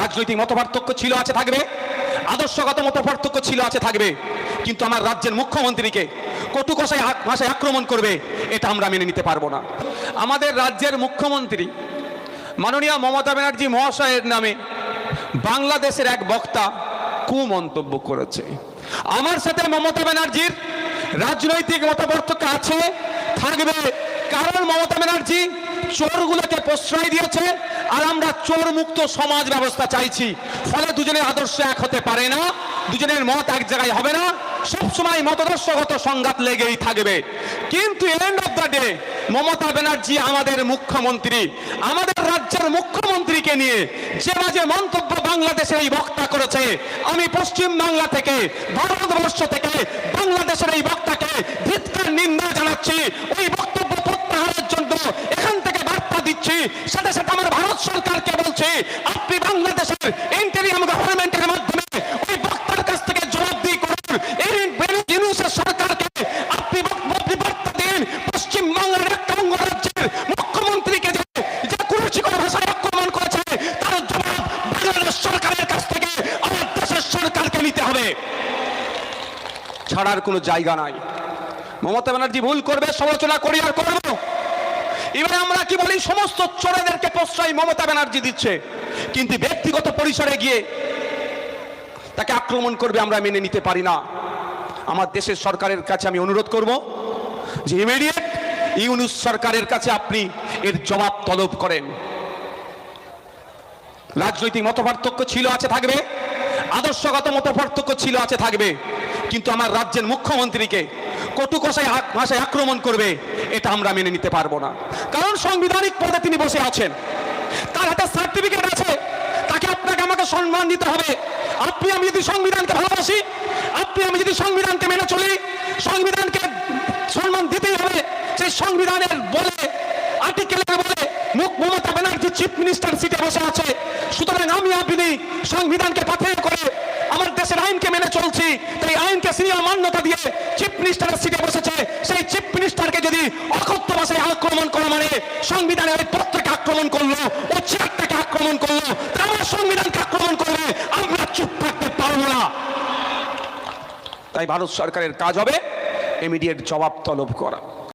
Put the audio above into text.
রাজনৈতিক মতপার্থক্য ছিল, আছে, থাকবে। আদর্শগত মতপার্থক্য ছিল, আছে, থাকবে। কিন্তু আমার রাজ্যের মুখ্যমন্ত্রীকে কটু ভাষায় আক্রমণ করবে, এটা আমরা মেনে নিতে পারবো না। আমাদের রাজ্যের মুখ্যমন্ত্রী মাননীয় মমতা ব্যানার্জি মহাশয়ের নামে বাংলাদেশের এক বক্তা কুমন্তব্য করেছে। আমার সাথে মমতা ব্যানার্জির রাজনৈতিক মতপার্থক্য আছে, থাকবে। কারণ মমতা ব্যানার্জি চোরগুলোকে প্রশ্রয় দিয়েছে, আর আমরা চোর মুক্ত সমাজ ব্যবস্থা চাইছি। ফলে দুজনের আদর্শ এক হতে পারে না, দুজনের মত এক জায়গায় হবে না, সবসময় মতাদর্শগত সংঘাত লেগেই থাকবে। কিন্তু end of the day Mamata Banerjee আমাদের মুখ্যমন্ত্রী, আমাদের রাজ্যের মুখ্যমন্ত্রীকে নিয়ে যে বাজে মন্তব্য বাংলাদেশের এই বক্তা করেছে, আমি পশ্চিম বাংলা থেকে, ভারতবর্ষ থেকে বাংলাদেশের এই বক্তাকে ধিক্কার নিন্দা জানাচ্ছি। ওই বক্তব্য প্রত্যাহারের জন্য এখান থেকে বার্তা দিচ্ছি। সাথে সাথে আমার ভারত সরকারকে বলছি, আপনি বাংলাদেশের ইন্টেরিয়াম গভর্নমেন্টের মাধ্যমে ওই বক্তার কাছ থেকে জবাবদিহি করুন। এই ইউনূসের সরকারকে আপনি বার্তা দিন, পশ্চিম বাংলার একটা অঙ্গরাজ্যের মুখ্যমন্ত্রীকে যে কুরুচিকর ভাষায় আক্রমণ করেছে, তার জবাব বাংলাদেশ সরকারের কাছ থেকে আমার দেশের সরকারকে নিতে হবে, ছাড়ার কোনো জায়গা নাই। মমতা ব্যানার্জি ভুল করবে, সমালোচনা করি আর করব। এবারে আমরা কি বলি, সমস্ত চোরেদেরকে প্রশ্রয় মমতা ব্যানার্জি দিচ্ছে, কিন্তু ব্যক্তিগত পরিসরে গিয়ে তাকে আক্রমণ করবে আমরা মেনে নিতে পারি না। আমার দেশের সরকারের কাছে আমি অনুরোধ করব যে ইমিডিয়েট ইউনূস সরকারের কাছে আপনি এর জবাব তলব করেন। রাজনৈতিক মতপার্থক্য ছিল, আছে, থাকবে। আদর্শগত মতপার্থক্য ছিল, আছে, থাকবে। কিন্তু আমার রাজ্যের মুখ্যমন্ত্রীকে কটু ভাষায় আক্রমণ করবে, এটা আমরা মেনে নিতে পারবো না। কারণ সাংবিধানিক পদে তিনি বসে আছেন, তার হাতে সার্টিফিকেট আছে, তাকে আপনাকে আমাকে সম্মান দিতে হবে। আপনি আমি যদি সংবিধানকে ভালোবাসি, আপনি আমি যদি সংবিধানকে মেনে চলি, সংবিধানকে সম্মান দিতেই হবে। সেই সংবিধানের বলে, আর্টিকেলের বলে মমতা ব্যানার্জি চিফ মিনিস্টার সিটে বসে আছে। সুতরাং আমি আপনি সংবিধানকে পাথেয় করে আমার দেশের আইনকে মেনে চলছি, তাই আইনকে সিনিয়র মান্যতা দিয়ে চিফ মিনিস্টারের সিটে বসেছে। সেই চিফ মিনিস্টারকে যদি অকথ্য ভাষায় আক্রমণ করা মানে সংবিধানের ওই পত্রকে আক্রমণ করলো, ও চেয়ারটাকে আক্রমণ করলো, আমার সংবিধানকে আক্রমণ করলে আমরা চুপ থাকতে পারবো না। তাই ভারত সরকারের কাজ হবে ইমিডিয়েট জবাব তলব করা।